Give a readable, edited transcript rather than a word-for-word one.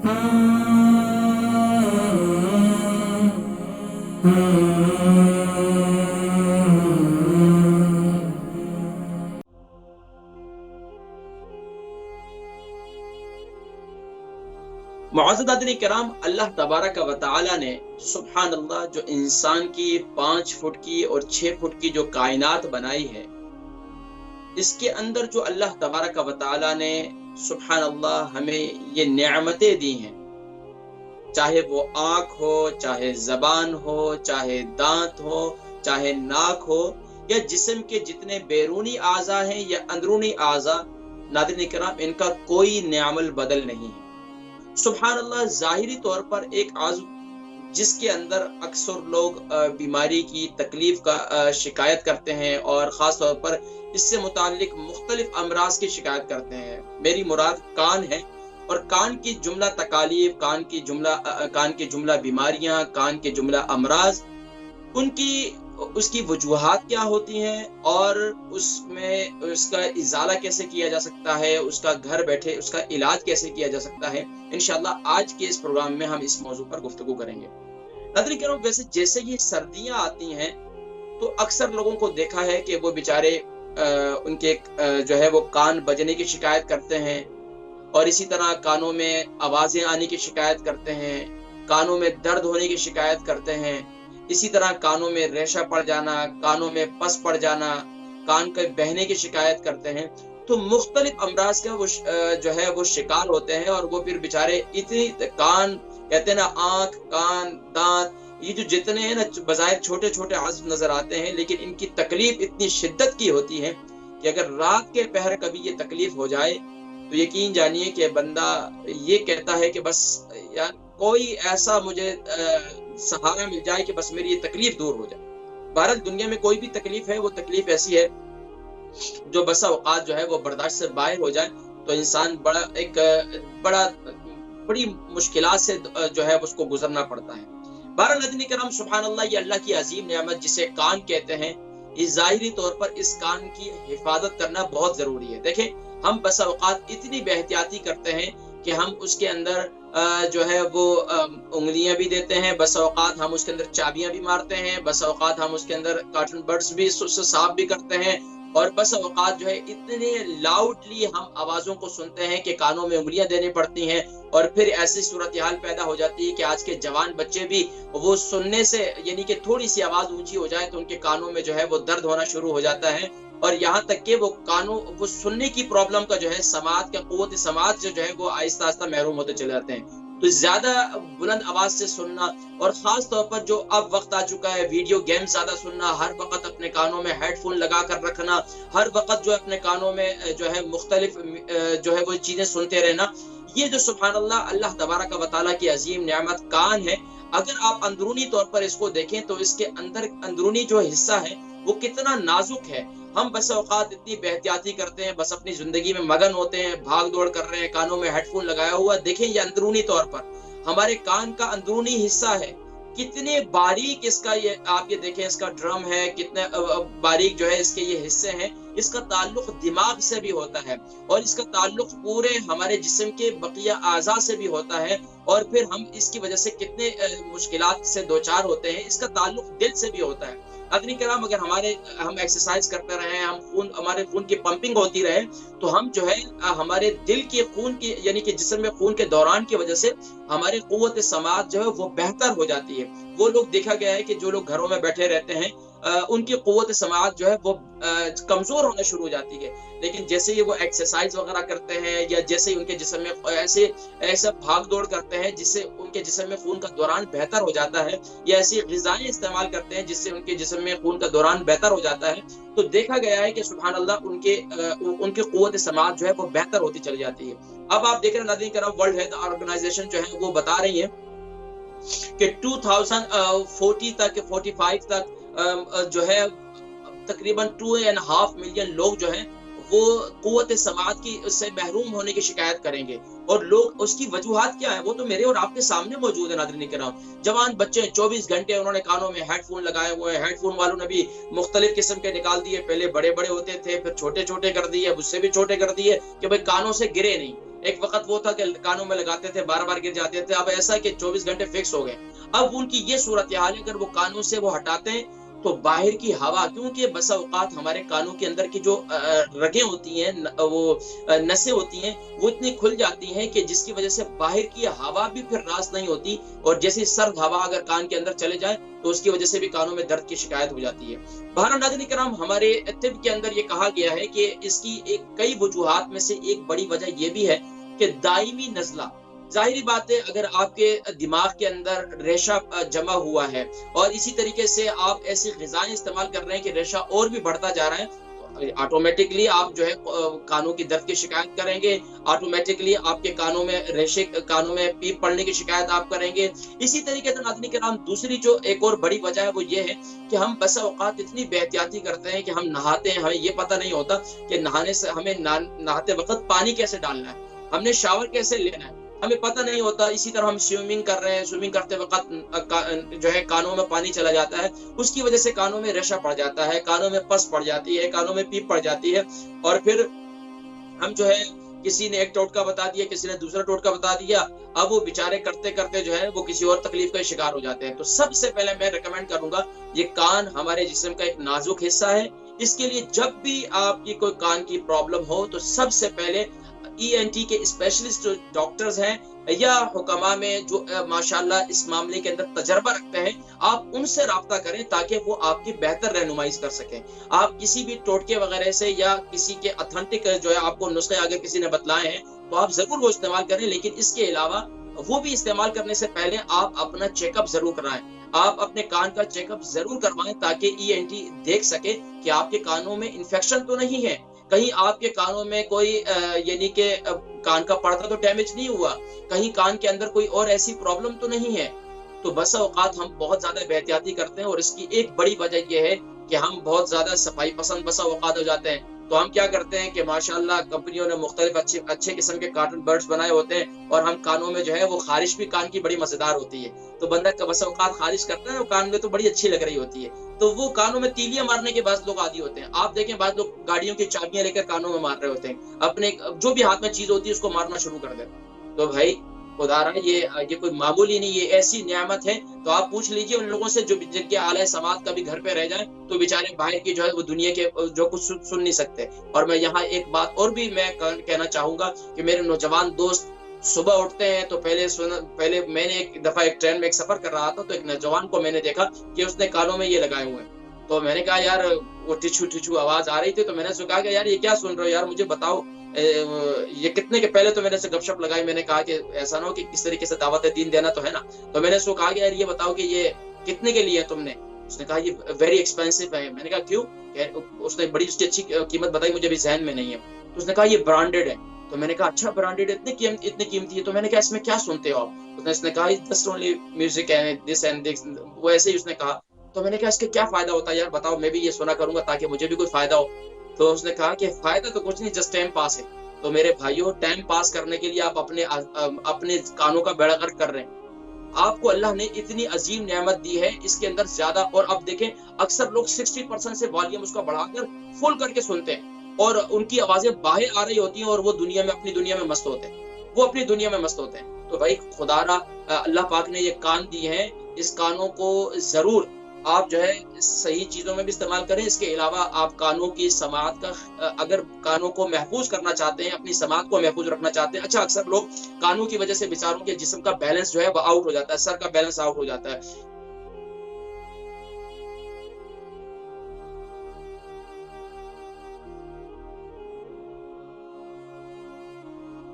معزز حضرات کرام، اللہ تبارک و تعالی نے سبحان اللہ جو انسان کی 5 فٹ کی اور 6 فٹ کی جو کائنات بنائی ہے، اس کے اندر جو اللہ تبارک و تعالی نے سبحان اللہ ہمیں یہ نعمتیں دی ہیں، چاہے وہ آنکھ ہو، چاہے زبان ہو، چاہے دانت ہو، چاہے ناک ہو، یا جسم کے جتنے بیرونی اعضاء ہیں یا اندرونی اعضاء، ناظرین کرام ان کا کوئی نعم البدل نہیں ہے۔ سبحان اللہ، ظاہری طور پر ایک عضو جس کے اندر اکثر لوگ بیماری کی تکلیف کا شکایت کرتے ہیں اور خاص طور پر اس سے متعلق مختلف امراض کی شکایت کرتے ہیں، میری مراد کان ہے، اور کان کی جملہ تکالیف، کان کی جملہ بیماریاں، کان کے جملہ امراض، اس کی وجوہات کیا ہوتی ہیں اور اس میں اس کا ازالہ کیسے کیا جا سکتا ہے، اس کا گھر بیٹھے اس کا علاج کیسے کیا جا سکتا ہے، انشاءاللہ آج کے اس پروگرام میں ہم اس موضوع پر گفتگو کریں گے۔ ناظرین کرام، ویسے جیسے یہ سردیاں آتی ہیں تو اکثر لوگوں کو دیکھا ہے کہ وہ بیچارے ان کے جو ہے وہ کان بجنے کی شکایت کرتے ہیں، اور اسی طرح کانوں میں آوازیں آنے کی شکایت کرتے ہیں، کانوں میں درد ہونے کی شکایت کرتے ہیں، اسی طرح کانوں میں ریشہ پڑ جانا، کانوں میں پس پڑ جانا، کان کے بہنے کی شکایت کرتے ہیں۔ تو مختلف امراض کا وہ جو ہے وہ شکار ہوتے ہیں، اور وہ پھر بیچارے اتنی کان کہتے ہیں نا، آنکھ، کان، دانت، یہ جو جتنے ہیں نا بظاہر چھوٹے چھوٹے عضو نظر آتے ہیں، لیکن ان کی تکلیف اتنی شدت کی ہوتی ہے کہ اگر رات کے پہر کبھی یہ تکلیف ہو جائے تو یقین جانیے کہ بندہ یہ کہتا ہے کہ بس یار کوئی ایسا مجھے سہارا مل جائے کہ بس میری یہ تکلیف دور ہو جائے۔ بہرحال دنیا میں کوئی بھی تکلیف ہے، وہ تکلیف ایسی ہے جو بسا اوقات جو ہے وہ برداشت سے باہر ہو جائے تو انسان بڑی مشکلات سے جو ہے اس کو گزرنا پڑتا ہے۔ بہرحال ناظرین کرام، سبحان اللہ، یہ اللہ کی عظیم نعمت جسے کان کہتے ہیں، یہ ظاہری طور پر اس کان کی حفاظت کرنا بہت ضروری ہے۔ دیکھیں، ہم بسا اوقات اتنی بے احتیاطی کرتے ہیں کہ ہم اس کے اندر جو ہے وہ انگلیاں بھی دیتے ہیں، بسا اوقات ہم اس کے اندر چابیاں بھی مارتے ہیں، بسا اوقات ہم اس کے اندر کاٹن برڈز بھی صاف بھی کرتے ہیں، اور بس اوقات جو ہے اتنے لاؤڈلی ہم آوازوں کو سنتے ہیں کہ کانوں میں انگلیاں دینی پڑتی ہیں، اور پھر ایسی صورتحال پیدا ہو جاتی ہے کہ آج کے جوان بچے بھی وہ سننے سے، یعنی کہ تھوڑی سی آواز اونچی ہو جائے تو ان کے کانوں میں جو ہے وہ درد ہونا شروع ہو جاتا ہے، اور یہاں تک کہ وہ سننے کی پرابلم کا جو ہے سماعت کا قوت سماعت جو ہے وہ آہستہ آہستہ محروم ہوتے چلے جاتے ہیں۔ تو زیادہ بلند آواز سے سننا، اور خاص طور پر جو اب وقت آ چکا ہے ویڈیو گیم زیادہ سننا، ہر وقت اپنے کانوں میں ہیڈ فون لگا کر رکھنا، ہر وقت جو اپنے کانوں میں جو ہے مختلف جو ہے وہ چیزیں سنتے رہنا، یہ جو سبحان اللہ تبارک و تعالیٰ کی عظیم نعمت کان ہے، اگر آپ اندرونی طور پر اس کو دیکھیں تو اس کے اندر اندرونی جو حصہ ہے وہ کتنا نازک ہے۔ ہم بس اوقات اتنی بے احتیاطی کرتے ہیں، بس اپنی زندگی میں مگن ہوتے ہیں، بھاگ دوڑ کر رہے ہیں، کانوں میں ہیڈ فون لگایا ہوا، دیکھیں یہ اندرونی طور پر ہمارے کان کا اندرونی حصہ ہے، کتنے باریک اس کا یہ آپ یہ دیکھیں، اس کا ڈرم ہے، کتنے باریک جو ہے اس کے یہ حصے ہیں، اس کا تعلق دماغ سے بھی ہوتا ہے، اور اس کا تعلق پورے ہمارے جسم کے بقیہ اعضاء سے بھی ہوتا ہے، اور پھر ہم اس کی وجہ سے کتنے مشکلات سے دوچار ہوتے ہیں، اس کا تعلق دل سے بھی ہوتا ہے۔ حضرات کرام، اگر ہم ایکسرسائز کرتے رہیں، ہمارے خون کی پمپنگ ہوتی رہے تو ہم جو ہے ہمارے دل کی خون کی، یعنی کہ جسم میں خون کے دوران کی وجہ سے ہماری قوت سماعت جو ہے وہ بہتر ہو جاتی ہے۔ وہ لوگ دیکھا گیا ہے کہ جو لوگ گھروں میں بیٹھے رہتے ہیں ان کی قوت سماعت جو ہے وہ کمزور ہونا شروع ہو جاتی ہے، لیکن جیسے ہی وہ ایکسرسائز وغیرہ کرتے ہیں یا جیسے ہی ان کے جسم میں ایسا بھاگ دوڑ کرتے ہیں جس سے ان کے جسم میں خون کا دوران بہتر ہو جاتا ہے، یا ایسی غذائیں استعمال کرتے ہیں جس سے ان کے جسم میں خون کا دوران بہتر ہو جاتا ہے، تو دیکھا گیا ہے کہ سبحان اللہ ان کی قوت سماعت جو ہے وہ بہتر ہوتی چلی جاتی ہے۔ اب آپ دیکھ رہے ہیں ناظرین کرام، ورلڈ ہیلتھ آرگنائزیشن جو ہے وہ بتا رہی ہے کہ 2040 تک 45 تک جو ہے تقریباً 2.5 ملین لوگ جو ہیں وہ قوت سماعت کی سے محروم ہونے کی شکایت کریں گے، اور لوگ اس کی وجوہات کیا ہے وہ تو میرے اور آپ کے سامنے موجود ہے ناظرین کرام۔ جوان بچے 24 گھنٹے انہوں نے کانوں میں ہیڈ فون لگائے ہوئے ہیں، ہیڈ فون والوں نے بھی مختلف قسم کے نکال دیے، پہلے بڑے بڑے ہوتے تھے، پھر چھوٹے چھوٹے کر دیے، اب اس سے بھی چھوٹے کر دیے کہ بھائی کانوں سے گرے نہیں۔ ایک وقت وہ تھا کہ کانوں میں لگاتے تھے بار بار گر جاتے تھے، اب ایسا کہ 24 گھنٹے فکس ہو گئے. اب ان کی یہ صورتحال ہے، اگر وہ کانوں سے وہ ہٹاتے ہیں تو باہر کی ہوا، کیونکہ بسا اوقات ہمارے کانوں کے اندر کی جو رگیں ہوتی ہیں، وہ نسیں ہوتی ہیں، وہ اتنی کھل جاتی ہیں کہ جس کی وجہ سے باہر کی ہوا بھی پھر راس نہیں ہوتی، اور جیسی سرد ہوا اگر کان کے اندر چلے جائے تو اس کی وجہ سے بھی کانوں میں درد کی شکایت ہو جاتی ہے. بہرحال ناظرین کرام، ہمارے طب کے اندر یہ کہا گیا ہے کہ اس کی کئی وجوہات میں سے ایک بڑی وجہ یہ بھی ہے کہ دائمی نزلہ. ظاہری بات ہے، اگر آپ کے دماغ کے اندر ریشہ جمع ہوا ہے اور اسی طریقے سے آپ ایسی غذائیں استعمال کر رہے ہیں کہ ریشہ اور بھی بڑھتا جا رہا ہے، تو آٹومیٹکلی آپ جو ہے کانوں کی درد کی شکایت کریں گے، آٹومیٹکلی آپ کے کانوں میں ریشے، کانوں میں پیپ پڑنے کی شکایت آپ کریں گے. اسی طریقے سے ناظرین کرام، دوسری جو ایک اور بڑی وجہ ہے وہ یہ ہے کہ ہم بسا اوقات اتنی بے احتیاطی کرتے ہیں کہ ہم نہاتے ہیں، ہمیں یہ پتہ نہیں ہوتا کہ نہانے سے ہمیں نہاتے وقت پانی کیسے ڈالنا ہے، ہم نے شاور کیسے لینا ہے، ہمیں پتہ نہیں ہوتا. اسی طرح ہم سوئمنگ کر رہے ہیں، سوئمنگ کرتے وقت جو ہے کانوں میں پانی چلا جاتا ہے، اس کی وجہ سے کانوں میں ریشہ پڑ جاتا ہے، کانوں میں پس پڑ جاتی ہے، کانوں میں پیپ پڑ جاتی ہے، اور پھر ہم جو ہے کسی نے ایک ٹوٹکا بتا دیا، کسی نے دوسرا ٹوٹکا بتا دیا، اب وہ بیچارے کرتے کرتے جو ہے وہ کسی اور تکلیف کا شکار ہو جاتے ہیں. تو سب سے پہلے میں ریکمینڈ کروں گا، یہ کان ہمارے جسم کا ایک نازک حصہ ہے، اس کے لیے جب بھی آپ کی کوئی کان کی پرابلم ہو تو سب سے پہلے ENT کے اسپیشلسٹ جو ڈاکٹرز ہیں یا حکما میں جو ماشاءاللہ اس معاملے کے اندر تجربہ رکھتے ہیں، آپ ان سے رابطہ کریں تاکہ وہ آپ کی بہتر رہنمائی کر سکیں. آپ کسی بھی ٹوٹکے وغیرہ سے یا کسی کے اتھینٹک جو ہے آپ کو نسخے اگر کسی نے بتلائے ہیں تو آپ ضرور وہ استعمال کریں، لیکن اس کے علاوہ وہ بھی استعمال کرنے سے پہلے آپ اپنا چیک اپ ضرور کرائیں، آپ اپنے کان کا چیک اپ ضرور کروائیں تاکہ ENT دیکھ سکے کہ آپ کے کانوں میں انفیکشن تو نہیں ہے، کہیں آپ کے کانوں میں کوئی یعنی کہ کان کا پردہ تو ڈیمیج نہیں ہوا، کہیں کان کے اندر کوئی اور ایسی پرابلم تو نہیں ہے. تو بسا اوقات ہم بہت زیادہ بے احتیاطی کرتے ہیں، اور اس کی ایک بڑی وجہ یہ ہے کہ ہم بہت زیادہ صفائی پسند بسا اوقات ہو جاتے ہیں. تو ہم کیا کرتے ہیں کہ ماشاءاللہ کمپنیوں نے مختلف اچھے قسم کے کارٹن برڈز بنائے ہوتے ہیں، اور ہم کانوں میں جو ہے وہ خارش بھی کان کی بڑی مزیدار ہوتی ہے. تو بندہ بسا اوقات خارش کرتا ہے وہ کان میں تو بڑی اچھی لگ رہی ہوتی ہے، تو وہ کانوں میں تیلیاں مارنے کے بعد لوگ عادی ہوتے ہیں. آپ دیکھیں بعض لوگ گاڑیوں کی چابیاں لے کر کانوں میں مار رہے ہوتے ہیں، اپنے جو بھی ہاتھ میں چیز ہوتی ہے اس کو مارنا شروع کر دیتے ہیں. تو بھائی خدا رہا یہ کوئی معمولی نہیں، یہ ایسی نعمت ہے. تو آپ پوچھ لیجئے ان لوگوں سے جو جن کے اعلی سماعت کبھی گھر پہ رہ جائیں تو بیچارے باہر کی جو ہے وہ دنیا کے جو کچھ سن نہیں سکتے. اور میں یہاں ایک بات اور بھی میں کہنا چاہوں گا کہ میرے نوجوان دوست صبح اٹھتے ہیں تو پہلے میں نے ایک دفعہ ایک ٹرین میں ایک سفر کر رہا تھا، تو ایک نوجوان کو میں نے دیکھا کہ اس نے کانوں میں یہ لگائے ہوئے ہیں. تو میں نے کہا یار، وہ ٹچھو ٹچھو آواز آ رہی تھی، تو میں نے اس کو کہا کہ یار یہ کیا سن رہے ہو یار، مجھے بتاؤ یہ کتنے کے. پہلے تو میں نے اسے گپ شپ لگائی، میں نے کہا کہ ایسا نہ ہو کہ کس طریقے سے دعوت دین دینا تو ہے نا. تو میں نے اس کو کہا کہ یار یہ بتاؤ کہ یہ کتنے کے لیے تم نے. اس نے کہا یہ ویری ایکسپینسو ہے. میں نے کہا کیوں؟ اس نے بڑی اس کی اچھی قیمت بتائی، مجھے بھی ذہن میں نہیں ہے. تو اس نے کہا یہ برانڈیڈ ہے. تو میں نے کہا اچھا برانڈیڈ ہے، اتنی قیمتی ہے. تو میں نے کہا اس میں کیا سنتے ہو آپ؟ اس نے کہا just only music and this and this, وہ ایسے ہی اس نے کہا. تو میں نے کہا اس کے کیا فائدہ ہوتا ہے یار بتاؤ، میں بھی یہ سنا کروں گا تاکہ مجھے بھی کوئی فائدہ ہو. تو اس نے کہا کہ فائدہ تو کچھ نہیں، جسٹ ٹائم پاس ہے. تو میرے بھائیوں، ٹائم پاس کرنے کے لیے آپ اپنے کانوں کا بیڑا غرق کر رہے ہیں. آپ کو اللہ نے اتنی عظیم نعمت دی ہے، اس کے اندر زیادہ. اور اب دیکھیں اکثر لوگ 60% سے والیوم اس کا بڑھا کر فل کر کے سنتے ہیں، اور ان کی آوازیں باہر آ رہی ہوتی ہیں، اور وہ اپنی دنیا میں مست ہوتے ہیں، وہ اپنی دنیا میں مست ہوتے ہیں. تو بھائی خدا را اللہ پاک نے یہ کان دی ہیں، اس کانوں کو ضرور آپ جو ہے صحیح چیزوں میں بھی استعمال کریں. اس کے علاوہ آپ کانوں کی سماعت کا، اگر کانوں کو محفوظ کرنا چاہتے ہیں، اپنی سماعت کو محفوظ رکھنا چاہتے ہیں. اچھا اکثر لوگ کانوں کی وجہ سے بیچاروں کے جسم کا بیلنس جو ہے وہ آؤٹ ہو جاتا ہے، سر کا بیلنس آؤٹ ہو جاتا ہے.